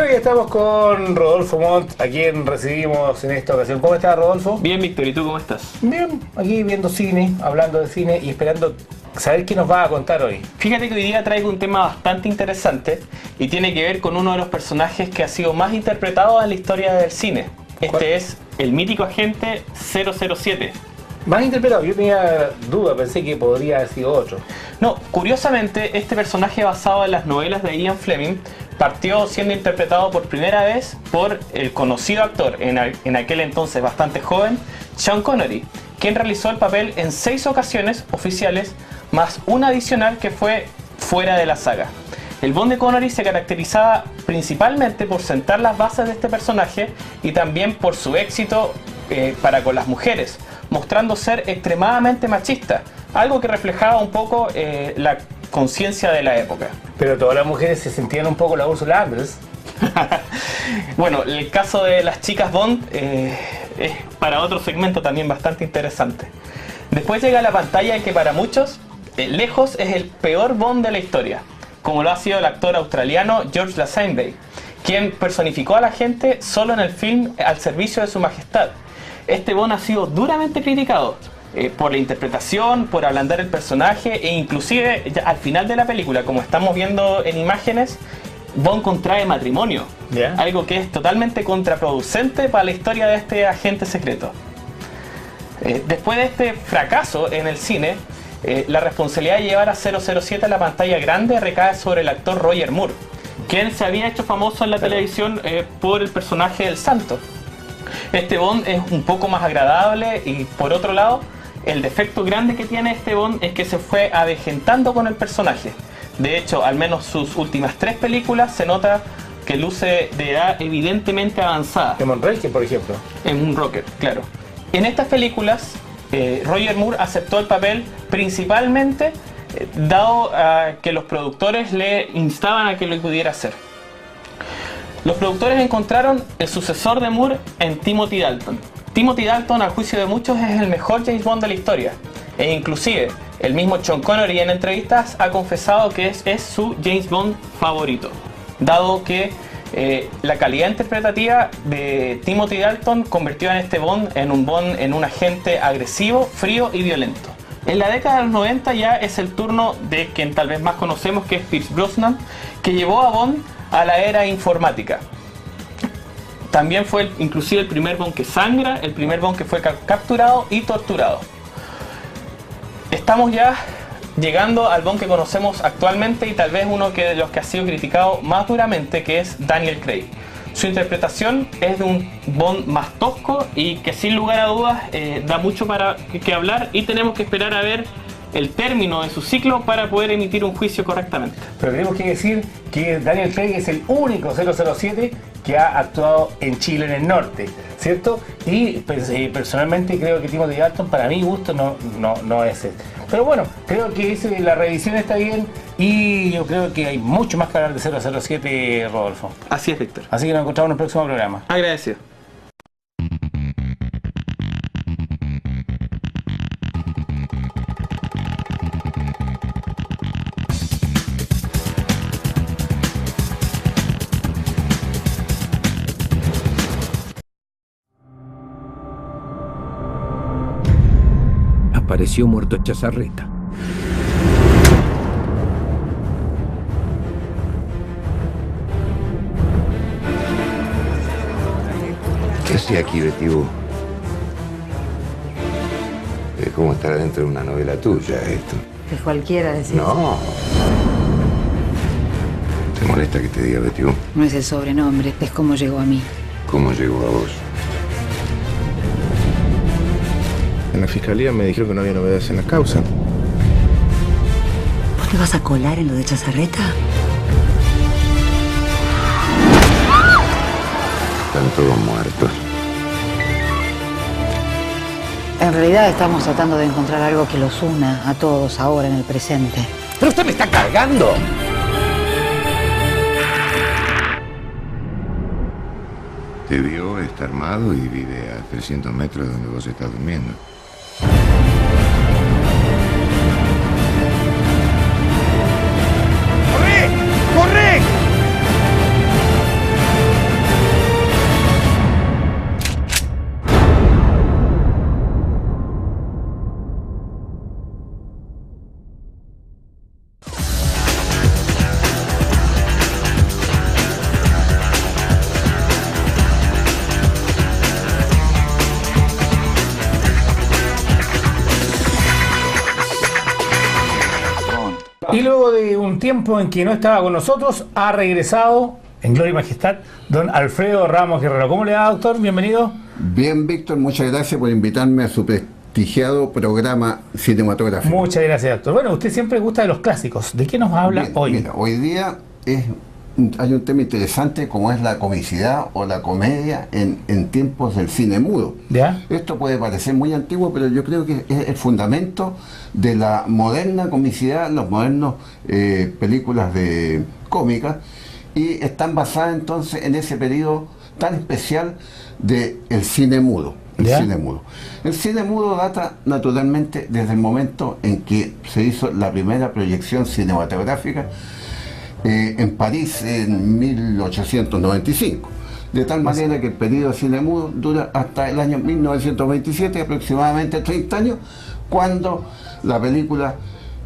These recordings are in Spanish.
Bueno, ya estamos con Rodolfo Montt, a quien recibimos en esta ocasión. ¿Cómo estás, Rodolfo? Bien, Víctor, ¿y tú cómo estás? Bien, aquí viendo cine, hablando de cine y esperando saber qué nos va a contar hoy. Fíjate que hoy día traigo un tema bastante interesante y tiene que ver con uno de los personajes que ha sido más interpretado en la historia del cine. Este es el mítico agente 007. Más interpretado, yo tenía duda, pensé que podría haber sido otro. No, curiosamente, este personaje basado en las novelas de Ian Fleming partió siendo interpretado por primera vez por el conocido actor, en aquel entonces bastante joven, Sean Connery, quien realizó el papel en 6 ocasiones oficiales, más una adicional que fue fuera de la saga. El Bond de Connery se caracterizaba principalmente por sentar las bases de este personaje y también por su éxito para con las mujeres, mostrando ser extremadamente machista, algo que reflejaba un poco la conciencia de la época. Pero todas las mujeres se sentían un poco la Ursula Andress. Bueno, el caso de las chicas Bond es para otro segmento también bastante interesante. Después llega a la pantalla que para muchos, lejos es el peor Bond de la historia, como lo ha sido el actor australiano George Lazenby, quien personificó a la gente solo en el film Al servicio de su majestad. Este Bond ha sido duramente criticado por la interpretación, por ablandar el personaje e inclusive al final de la película, como estamos viendo en imágenes, Bond contrae matrimonio, algo que es totalmente contraproducente para la historia de este agente secreto. Después de este fracaso en el cine, la responsabilidad de llevar a 007 a la pantalla grande recae sobre el actor Roger Moore, quien se había hecho famoso en la televisión por el personaje del Santo. Este Bond es un poco más agradable y por otro lado, el defecto grande que tiene este Bond es que se fue avejentando con el personaje. De hecho, al menos sus últimas 3 películas se nota que luce de edad evidentemente avanzada. En Moonraker, por ejemplo. En Moonraker, claro. En estas películas, Roger Moore aceptó el papel principalmente dado que los productores le instaban a que lo pudiera hacer. Los productores encontraron el sucesor de Moore en Timothy Dalton. Timothy Dalton, al juicio de muchos, es el mejor James Bond de la historia. E inclusive, el mismo Sean Connery en entrevistas ha confesado que es su James Bond favorito, dado que la calidad interpretativa de Timothy Dalton convirtió a este Bond en un agente agresivo, frío y violento. En la década de los 90 ya es el turno de quien tal vez más conocemos, que es Pierce Brosnan, que llevó a Bond a la era informática. También fue inclusive el primer Bond que sangra, el primer Bond que fue capturado y torturado. Estamos ya llegando al Bond que conocemos actualmente y tal vez uno de los que ha sido criticado más duramente, que es Daniel Craig. Su interpretación es de un Bond más tosco y que sin lugar a dudas da mucho para que hablar, y tenemos que esperar a ver el término de su ciclo para poder emitir un juicio correctamente. Pero tenemos que decir que Daniel Craig es el único 007 que ha actuado en Chile, en el norte, ¿cierto? Y personalmente creo que Timothy Dalton, para mi gusto, no es ese. Pero bueno, creo que la revisión está bien y yo creo que hay mucho más que hablar de 007, Rodolfo. Así es, Víctor. Así que nos encontramos en el próximo programa. Agradecido. Apareció muerto Chazarreta. ¿Qué hacía aquí, Betty Boo? Es como estar adentro de una novela tuya, esto. Que cualquiera decís. No. ¿Te molesta que te diga Betty Boo? No es el sobrenombre, es cómo llegó a mí. ¿Cómo llegó a vos? En la fiscalía me dijeron que no había novedades en la causa. ¿Vos te vas a colar en lo de Chazarreta? Están todos muertos. En realidad estamos tratando de encontrar algo que los una a todos ahora en el presente. ¡Pero usted me está cargando! Te vio, está armado y vive a 300 metros de donde vos estás durmiendo. ¡Corre! ¡Corre! Y luego de un tiempo en que no estaba con nosotros, ha regresado en gloria y majestad don Alfredo Ramos Guerrero. ¿Cómo le va, doctor? Bienvenido. Bien, Víctor, muchas gracias por invitarme a su prestigiado programa cinematográfico. Muchas gracias, doctor. Bueno, usted siempre gusta de los clásicos. ¿De qué nos habla Bien, hoy? Mira, hoy día hay un tema interesante como es la comicidad o la comedia en tiempos del cine mudo. ¿Ya? Esto puede parecer muy antiguo, pero yo creo que es el fundamento de la moderna comicidad, las modernas películas de cómicas, y están basadas entonces en ese periodo tan especial del cine mudo. Cine mudo. El cine mudo data naturalmente desde el momento en que se hizo la primera proyección cinematográfica en París en 1895. De tal manera que el periodo de cine mudo dura hasta el año 1927, aproximadamente 30 años, cuando la película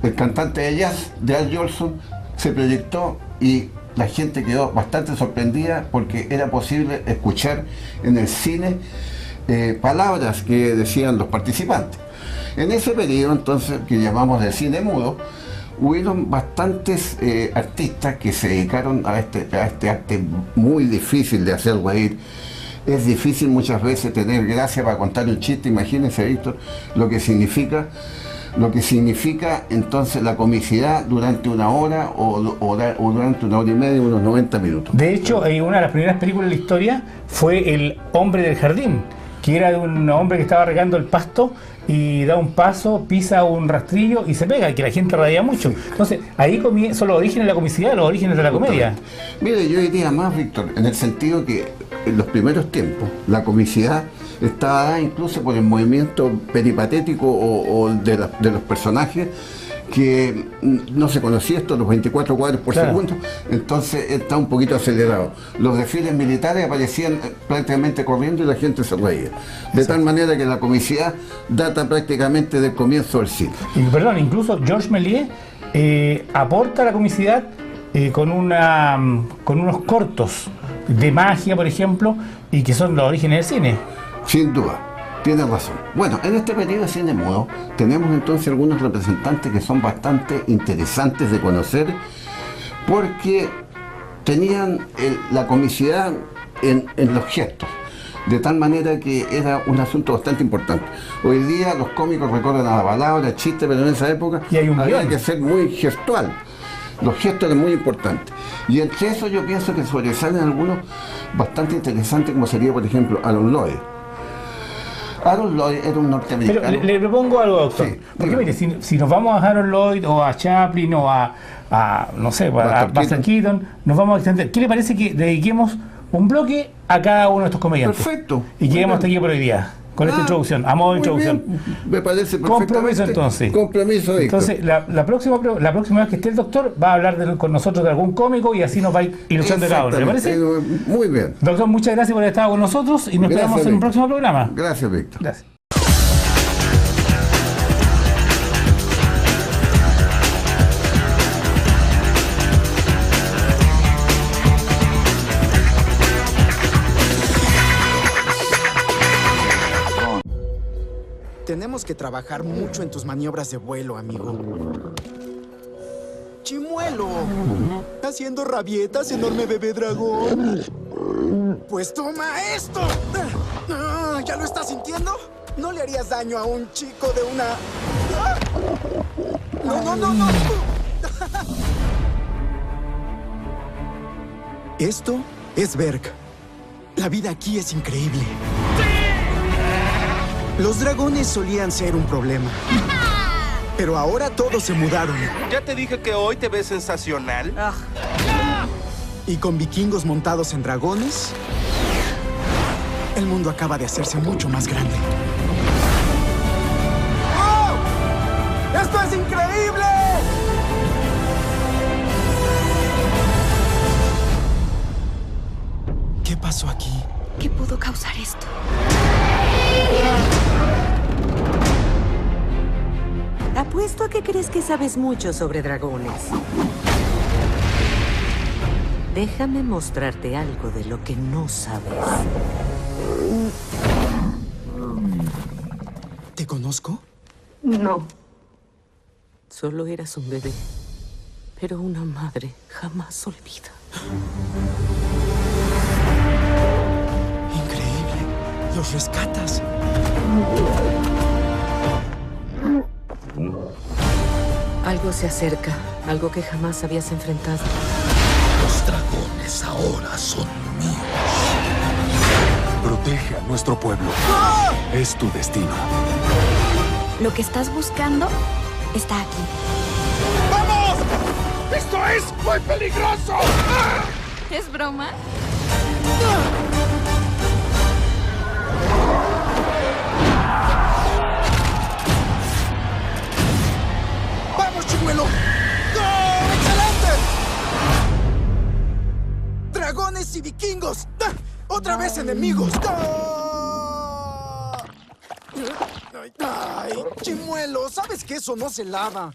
El cantante de jazz de Al Jolson se proyectó y la gente quedó bastante sorprendida porque era posible escuchar en el cine palabras que decían los participantes. En ese periodo entonces que llamamos de cine mudo, hubieron bastantes artistas que se dedicaron a este arte muy difícil de hacer reír. Es difícil muchas veces tener gracia para contar un chiste. Imagínense, Víctor, lo que significa entonces la comicidad durante una hora o durante una hora y media, unos 90 minutos. De hecho, una de las primeras películas de la historia fue El hombre del jardín, que era de un hombre que estaba regando el pasto y da un paso, pisa un rastrillo y se pega, y que la gente reía mucho. Entonces, ahí son los orígenes de la comicidad, los orígenes de la comedia. Mire, yo diría más, Víctor, en el sentido que en los primeros tiempos la comicidad estaba dada incluso por el movimiento peripatético o de los personajes, que no se conocía esto, los 24 cuadros por segundo, entonces está un poquito acelerado. Los desfiles militares aparecían prácticamente corriendo y la gente se reía. De tal manera que la comicidad data prácticamente del comienzo del cine. Y, perdón, incluso Georges Méliès aporta la comicidad con unos cortos de magia, por ejemplo, y que son los orígenes del cine. Sin duda. Tienes razón. Bueno, en este periodo de cine mudo tenemos entonces algunos representantes que son bastante interesantes de conocer porque tenían la comicidad en los gestos, de tal manera que era un asunto bastante importante. Hoy día los cómicos recorren a la palabra, chiste, pero en esa época había que ser muy gestual. Los gestos eran muy importantes. Y entre eso yo pienso que sobresalen algunos bastante interesantes, como sería, por ejemplo, Aaron Lloyd. Aaron Lloyd era un norteamericano. Pero le propongo algo, doctor. Sí, porque mire, si nos vamos a Aaron Lloyd o a Chaplin o a no sé, a Buster Keaton, nos vamos a extender. ¿Qué le parece que dediquemos un bloque a cada uno de estos comediantes? Perfecto. Y lleguemos hasta aquí por hoy día, con esta introducción, a modo de introducción. Bien. Me parece perfectamente. Compromiso entonces. Compromiso, Víctor. Entonces, la próxima vez que esté el doctor, va a hablar con nosotros de algún cómico y así nos va a ir ilustrando cada uno. ¿Le parece? Muy bien. Doctor, muchas gracias por haber estado con nosotros y nos esperamos en un próximo programa. Gracias, Víctor. Gracias. Tenemos que trabajar mucho en tus maniobras de vuelo, amigo. ¡Chimuelo! ¿Haciendo rabietas, enorme bebé dragón? Pues toma esto. ¿Ya lo estás sintiendo? ¿No le harías daño a un chico de una... No! Esto es Berg. La vida aquí es increíble. Los dragones solían ser un problema. Pero ahora todos se mudaron. Ya te dije que hoy te ves sensacional. Y con vikingos montados en dragones, el mundo acaba de hacerse mucho más grande. ¡Oh! ¡Esto es increíble! ¿Qué pasó aquí? ¿Qué pudo causar esto? Apuesto a que crees que sabes mucho sobre dragones. Déjame mostrarte algo de lo que no sabes. ¿Te conozco? No. Solo eras un bebé. Pero una madre jamás olvida. Increíble. Los rescatas. Algo se acerca, algo que jamás habías enfrentado. Los dragones ahora son míos. Protege a nuestro pueblo. ¡Ah! Es tu destino. Lo que estás buscando está aquí. ¡Vamos! ¡Esto es muy peligroso! ¡Ah! ¿Es broma? ¡Vamos, chimuelo! ¡Go! ¡Excelente! ¡Dragones y vikingos! ¡Ah! ¡Otra vez enemigos! ¡Ah! ¡Ay, chimuelo! ¿Sabes que eso no se lava?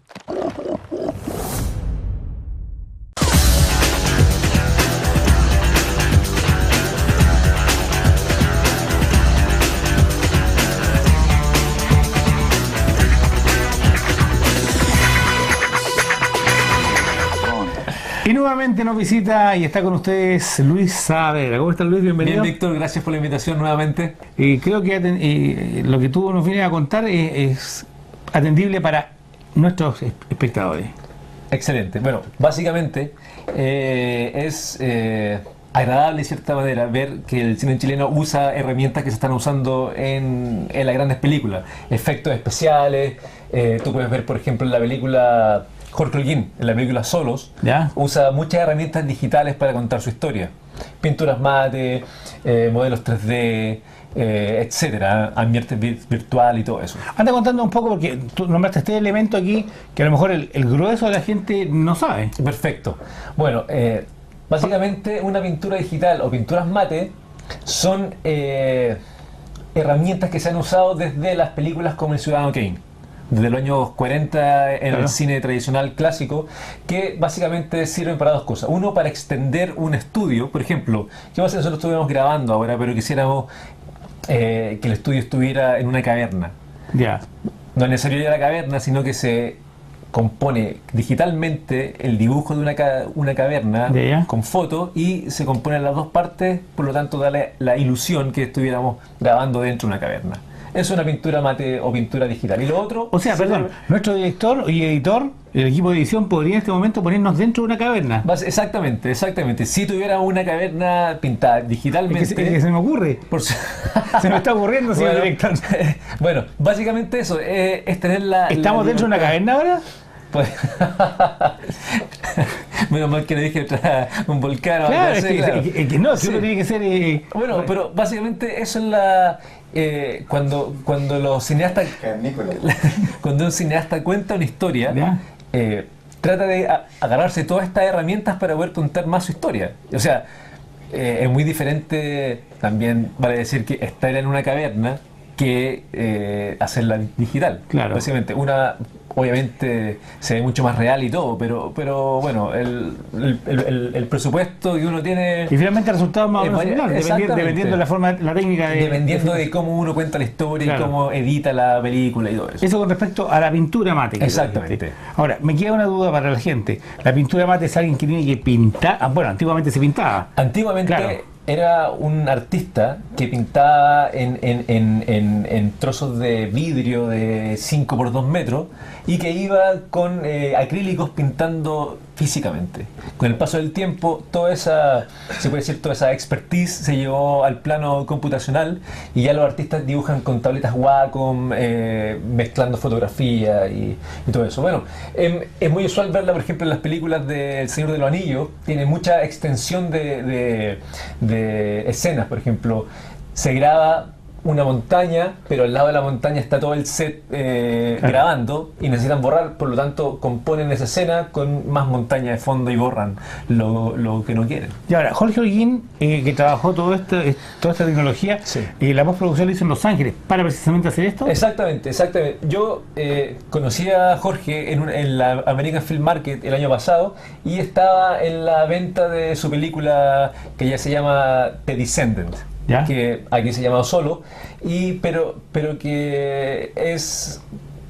Y nuevamente nos visita y está con ustedes Luis Saavedra. ¿Cómo estás, Luis? Bienvenido. Bien, Víctor, gracias por la invitación nuevamente. Y creo que lo que tú nos vienes a contar es atendible para nuestros espectadores. Excelente. Bueno, básicamente es agradable de cierta manera ver que el cine chileno usa herramientas que se están usando en las grandes películas. Efectos especiales. Tú puedes ver, por ejemplo, en la película Jorge Holguín, en la película Solos, ¿ya? Usa muchas herramientas digitales para contar su historia. Pinturas mate, modelos 3D, etcétera, ambiente virtual y todo eso. Anda contando un poco, porque tú nombraste este elemento aquí que a lo mejor el grueso de la gente no sabe. Perfecto. Bueno, básicamente una pintura digital o pinturas mate son herramientas que se han usado desde las películas como El Ciudadano Kane, desde los años 40 en el cine tradicional clásico, que básicamente sirven para dos cosas. Uno, para extender un estudio. Por ejemplo, ¿qué pasa si nosotros estuviéramos grabando ahora, pero quisiéramos que el estudio estuviera en una caverna? Ya. No es necesario ir a la caverna, sino que se compone digitalmente el dibujo de una caverna con fotos y se componen las dos partes, por lo tanto da la ilusión que estuviéramos grabando dentro de una caverna. Es una pintura mate o pintura digital. Y lo otro... O sea, perdón, nuestro director y editor, el equipo de edición, podría en este momento ponernos dentro de una caverna. Exactamente, exactamente. Si tuviéramos una caverna pintada digitalmente... Es que se me ocurre. Se me está ocurriendo, señor director. Bueno, básicamente eso, es tener la... ¿Estamos dentro de una caverna ahora? Pues, menos mal que le dije un volcán o claro, algo así. claro. Es que no, si uno tiene que ser... Bueno, pero básicamente eso es la... cuando los cineastas... cuando un cineasta cuenta una historia, trata de agarrarse todas estas herramientas para poder contar más su historia. O sea, es muy diferente también, vale decir, que estar en una caverna que hacerla digital. Claro. Básicamente, una... Obviamente se ve mucho más real y todo, pero bueno, el presupuesto que uno tiene... Y finalmente el resultado más o menos similar, dependiendo de la forma, la técnica de... Dependiendo de cómo uno cuenta la historia, claro, y cómo edita la película y todo eso. Eso con respecto a la pintura mate. Exactamente. Ahora, me queda una duda para la gente. ¿La pintura mate es alguien que tiene que pintar? Bueno, antiguamente se pintaba. Antiguamente... Claro. Era un artista que pintaba en trozos de vidrio de 5 por 2 metros y que iba con acrílicos pintando físicamente. Con el paso del tiempo, toda esa, se puede decir, toda esa expertise se llevó al plano computacional y ya los artistas dibujan con tabletas Wacom, mezclando fotografía y todo eso. Bueno, es muy usual verla, por ejemplo, en las películas de El Señor de los Anillos. Tiene mucha extensión de escenas. Por ejemplo, se graba una montaña, pero al lado de la montaña está todo el set grabando y necesitan borrar, por lo tanto componen esa escena con más montaña de fondo y borran lo que no quieren. Y ahora, Jorge Holguín, que trabajó toda esta tecnología, sí, y la postproducción la hizo en Los Ángeles para precisamente hacer esto. Exactamente, exactamente. Yo conocí a Jorge en la American Film Market el año pasado y estaba en la venta de su película que ya se llama The Descendant. ¿Ya? Que aquí se llama Solo, pero que es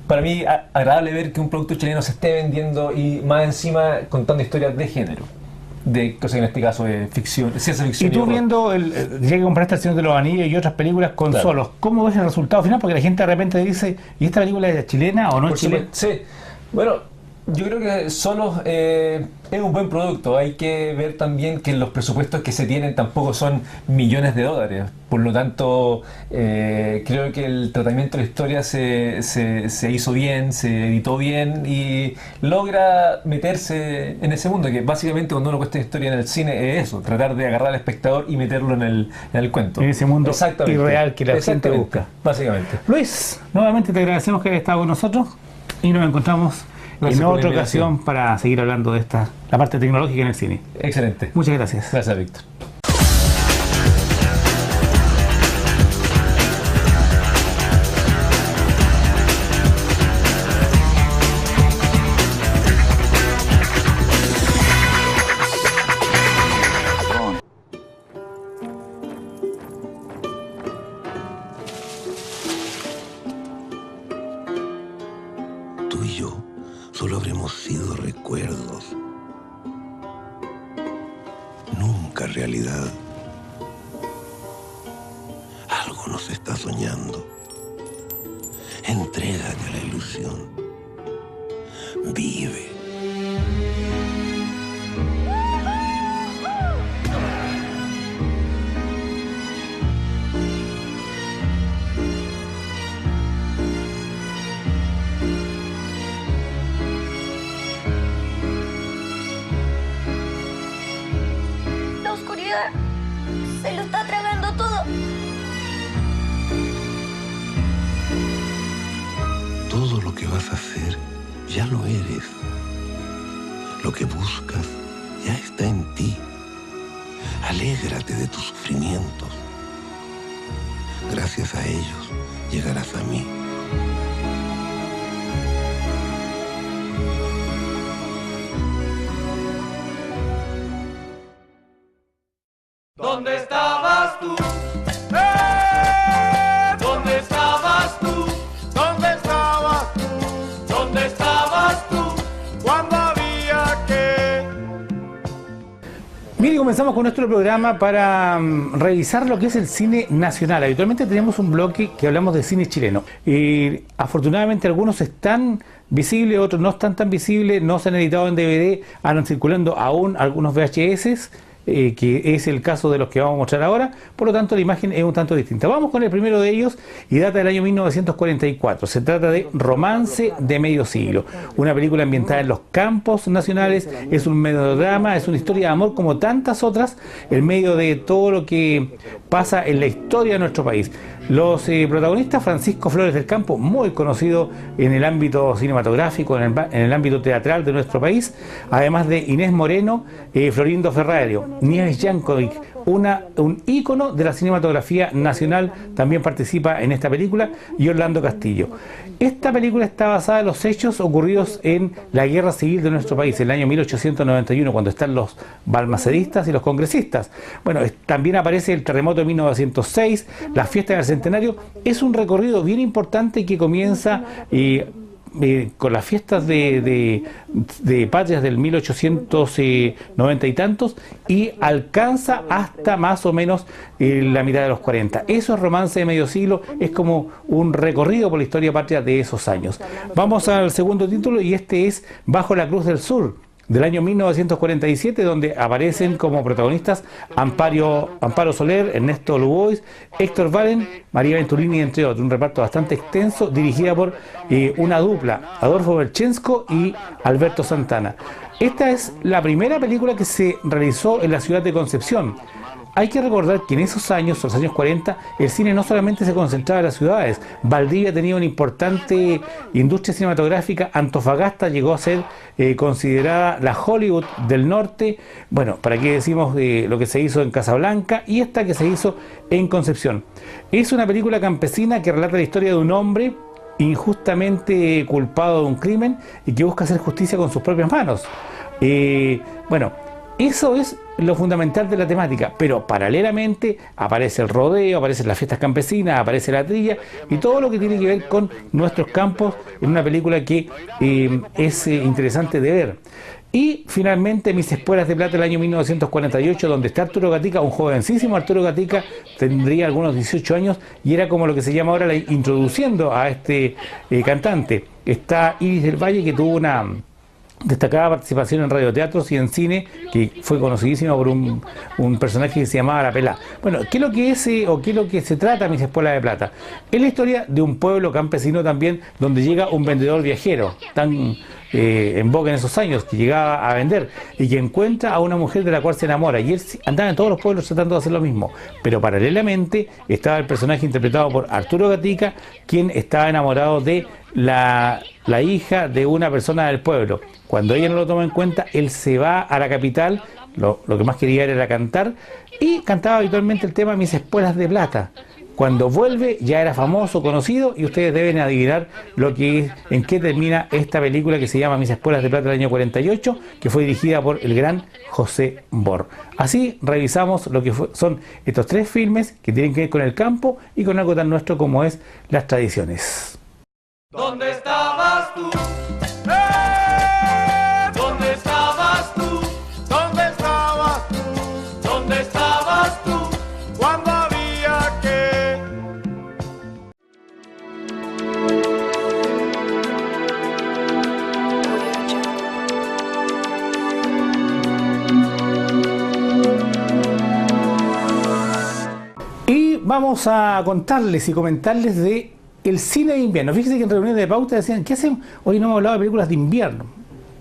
para mí agradable ver que un producto chileno se esté vendiendo y más encima contando historias de género. De cosa que en este caso es ficción, ciencia ficción. Y tú viendo, ya que compraste El Señor de los Anillos y otras películas con solos, ¿cómo ves el resultado final? Porque la gente de repente dice, ¿y esta película es chilena o no es chilena? Sí, bueno, yo creo que Solos es un buen producto. Hay que ver también que los presupuestos que se tienen tampoco son millones de dólares. Por lo tanto, creo que el tratamiento de la historia se hizo bien, se editó bien y logra meterse en ese mundo, que básicamente cuando uno cuesta historia en el cine es eso, tratar de agarrar al espectador y meterlo en el cuento. En ese mundo irreal que la gente busca. Básicamente. Luis, nuevamente te agradecemos que hayas estado con nosotros y nos encontramos en otra ocasión para seguir hablando de la parte tecnológica en el cine. Excelente. Muchas gracias. Gracias, Víctor. Tú y yo solo habremos sido recuerdos, nunca realidad. Algo nos está soñando. Entrégate a la ilusión. Vive. Se lo está tragando todo. Todo lo que vas a hacer ya lo eres. Lo que buscas ya está en ti. Alégrate de tus sufrimientos. Gracias a ellos llegarás a mí. ¿Dónde estabas tú? ¿Dónde estabas tú? ¿Dónde estabas tú? ¿Dónde estabas tú? Cuando había que... Mire, comenzamos con nuestro programa para revisar lo que es el cine nacional. Habitualmente tenemos un bloque que hablamos de cine chileno. Y afortunadamente algunos están visibles, otros no están tan visibles, no se han editado en DVD, andan circulando aún algunos VHS. Que es el caso de los que vamos a mostrar ahora, por lo tanto la imagen es un tanto distinta. Vamos con el primero de ellos y data del año 1944. Se trata de Romance de Medio Siglo, una película ambientada en los campos nacionales, es un melodrama, es una historia de amor como tantas otras, en medio de todo lo que pasa en la historia de nuestro país. Los protagonistas, Francisco Flores del Campo, muy conocido en el ámbito cinematográfico, en el ámbito teatral de nuestro país, además de Inés Moreno, Florindo Ferrario, Nieves Jankovic, un ícono de la cinematografía nacional, también participa en esta película, y Orlando Castillo. Esta película está basada en los hechos ocurridos en la guerra civil de nuestro país, en el año 1891, cuando están los balmacedistas y los congresistas. Bueno, también aparece el terremoto de 1906, la fiesta del centenario. Es un recorrido bien importante que comienza con las fiestas de patrias del 1890 y tantos y alcanza hasta más o menos la mitad de los 40. Eso es Romance de Medio Siglo, es como un recorrido por la historia patria de esos años. Vamos al segundo título y este es Bajo la Cruz del Sur, del año 1947, donde aparecen como protagonistas Amparo Soler, Ernesto Lubois, Héctor Valen, María Venturini, entre otros. Un reparto bastante extenso, dirigida por una dupla, Adolfo Berchensko y Alberto Santana. Esta es la primera película que se realizó en la ciudad de Concepción. Hay que recordar que en esos años, los años 40, el cine no solamente se concentraba en las ciudades. Valdivia tenía una importante industria cinematográfica. Antofagasta llegó a ser considerada la Hollywood del norte. Bueno, ¿para qué decimos lo que se hizo en Casablanca? Y esta que se hizo en Concepción. Es una película campesina que relata la historia de un hombre injustamente culpado de un crimen y que busca hacer justicia con sus propias manos. Bueno, Eso es lo fundamental de la temática, pero paralelamente aparece el rodeo, aparecen las fiestas campesinas, aparece la trilla y todo lo que tiene que ver con nuestros campos en una película que es interesante de ver. Y finalmente Mis Espuelas de Plata del año 1948, donde está Arturo Gatica, un jovencísimo Arturo Gatica, tendría algunos 18 años y era como lo que se llama ahora introduciendo a este cantante. Está Iris del Valle, que tuvo una destacada participación en radioteatros y en cine, que fue conocidísimo por un personaje que se llamaba La Pelá. Bueno, ¿qué es lo que es o qué es lo que se trata Mis Espuelas de Plata? Es la historia de un pueblo campesino también, donde llega un vendedor viajero, tan en boga en esos años, que llegaba a vender y que encuentra a una mujer de la cual se enamora, y él andaba en todos los pueblos tratando de hacer lo mismo, pero paralelamente estaba el personaje interpretado por Arturo Gatica, quien estaba enamorado de la hija de una persona del pueblo. Cuando ella no lo toma en cuenta, él se va a la capital, lo que más quería era cantar, y cantaba habitualmente el tema Mis Espuelas de Plata. Cuando vuelve ya era famoso, conocido, y ustedes deben adivinar en qué termina esta película que se llama Mis Espuelas de Plata del año 48, que fue dirigida por el gran José Bor. Así revisamos lo que son estos tres filmes que tienen que ver con el campo y con algo tan nuestro como es las tradiciones. ¿Dónde estabas tú? ¿Dónde estabas tú? ¿Dónde estabas tú? ¿Dónde estabas tú? Cuando había que... Y vamos a contarles y comentarles de el cine de invierno. Fíjense que en reuniones de pauta decían, ¿qué hacen? Hoy no hemos hablado de películas de invierno.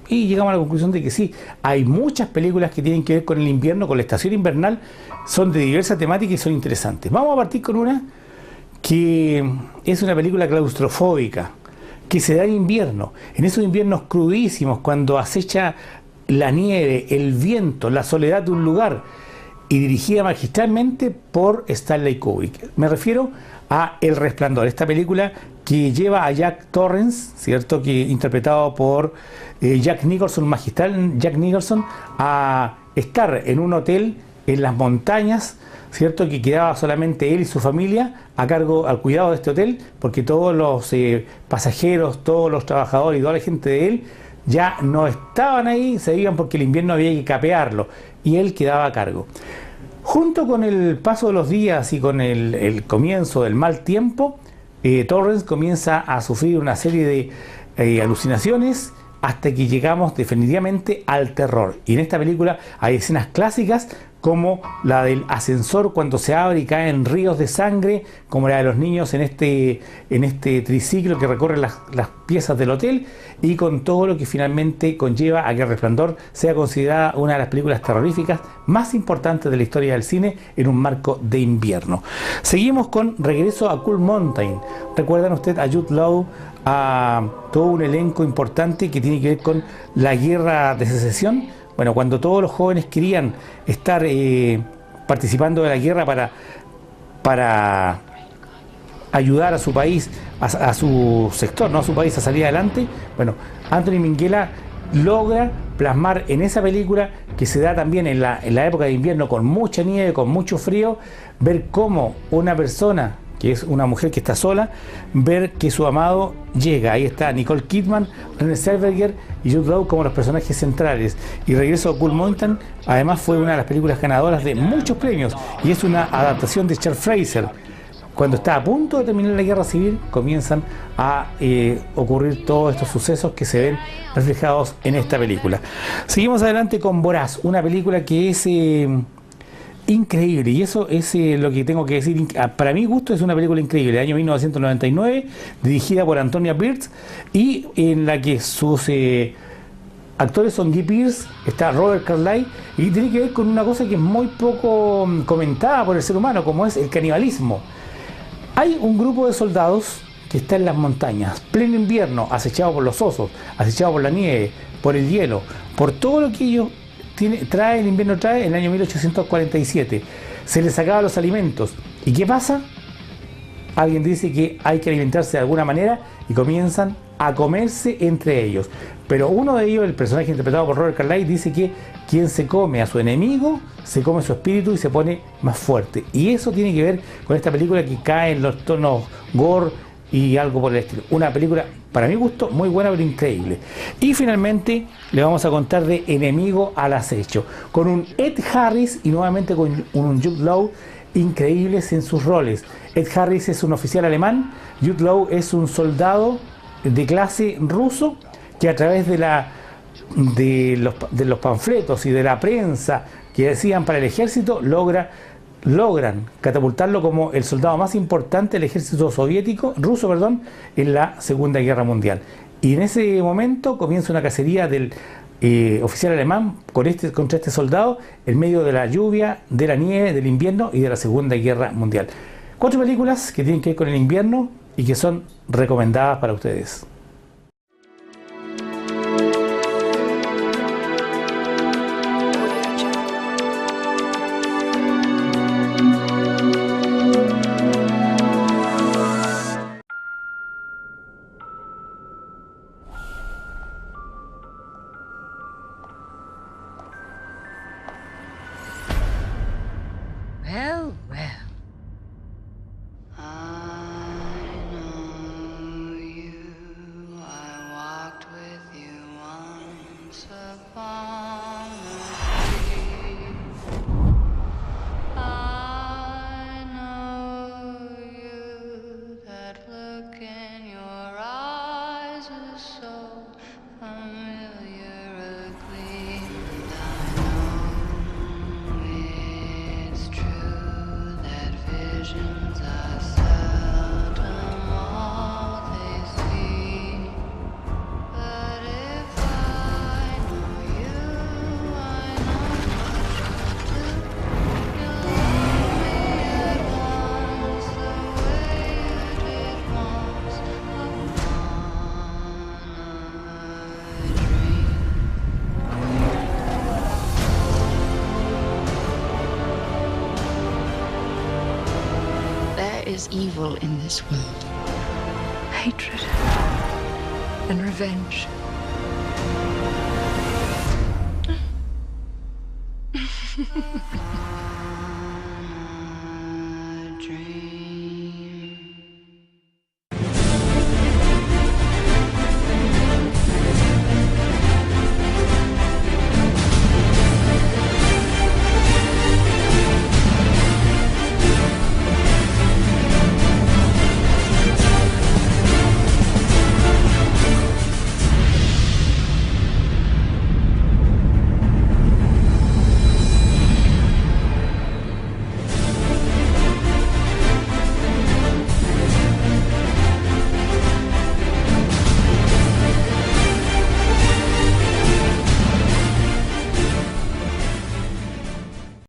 Y llegamos a la conclusión de que sí, hay muchas películas que tienen que ver con el invierno, con la estación invernal, son de diversa temática y son interesantes. Vamos a partir con una que es una película claustrofóbica, que se da en invierno, en esos inviernos crudísimos, cuando acecha la nieve, el viento, la soledad de un lugar, y dirigida magistralmente por Stanley Kubrick. Me refiero a El Resplandor, esta película que lleva a Jack Torrance, ¿cierto?, que interpretado por Jack Nicholson, magistral Jack Nicholson, a estar en un hotel en las montañas, ¿cierto?, que quedaba solamente él y su familia a cargo, al cuidado de este hotel, porque todos los pasajeros, todos los trabajadores y toda la gente de él ya no estaban ahí, se iban porque el invierno había que capearlo, y él quedaba a cargo. Junto con el paso de los días y con el comienzo del mal tiempo, Torrance comienza a sufrir una serie de alucinaciones hasta que llegamos definitivamente al terror. Y en esta película hay escenas clásicas como la del ascensor cuando se abre y caen ríos de sangre, como la de los niños en este triciclo que recorre las piezas del hotel, y con todo lo que finalmente conlleva a que El Resplandor sea considerada una de las películas terroríficas más importantes de la historia del cine en un marco de invierno. Seguimos con Regreso a Cool Mountain. ¿Recuerdan ustedes a Jude Law, a todo un elenco importante que tiene que ver con la guerra de secesión? Bueno, cuando todos los jóvenes querían estar participando de la guerra para ayudar a su país, a su sector, no a su país, a salir adelante, bueno, Anthony Minghella logra plasmar en esa película, que se da también en la época de invierno con mucha nieve, con mucho frío, ver cómo una persona, que es una mujer que está sola, ver que su amado llega. Ahí está Nicole Kidman, Renée Zellweger y Jude Law como los personajes centrales. Y Regreso a Cool Mountain además fue una de las películas ganadoras de muchos premios, y es una adaptación de Charles Fraser. Cuando está a punto de terminar la guerra civil, comienzan a ocurrir todos estos sucesos que se ven reflejados en esta película. Seguimos adelante con Voraz, una película que es increíble, y eso es lo que tengo que decir. Para mi gusto es una película increíble, del año 1999, dirigida por Antonia Bird, y en la que sus actores son Guy Pearce, está Robert Carlyle, y tiene que ver con una cosa que es muy poco comentada por el ser humano, como es el canibalismo. Hay un grupo de soldados que está en las montañas, pleno invierno, acechado por los osos, acechado por la nieve, por el hielo, por todo lo que ellos el invierno trae. En el año 1847 se les sacaba los alimentos. ¿Y qué pasa? alguien dice que hay que alimentarse de alguna manera y comienzan a comerse entre ellos. Pero uno de ellos, el personaje interpretado por Robert Carlyle, dice que quien se come a su enemigo, se come su espíritu y se pone más fuerte. Y eso tiene que ver con esta película que cae en los tonos gore y algo por el estilo. Una película, para mi gusto, muy buena pero increíble. Y finalmente le vamos a contar de Enemigo al acecho, con un Ed Harris y nuevamente con un Jude Law increíbles en sus roles. Ed Harris es un oficial alemán, Jude Law es un soldado de clase ruso que a través de los panfletos y de la prensa que decían para el ejército logran catapultarlo como el soldado más importante del ejército ruso, en la Segunda Guerra Mundial. Y en ese momento comienza una cacería del oficial alemán contra este soldado en medio de la lluvia, de la nieve, del invierno y de la Segunda Guerra Mundial. 4 películas que tienen que ver con el invierno y que son recomendadas para ustedes. Well, well. Is evil in this world. Hatred and revenge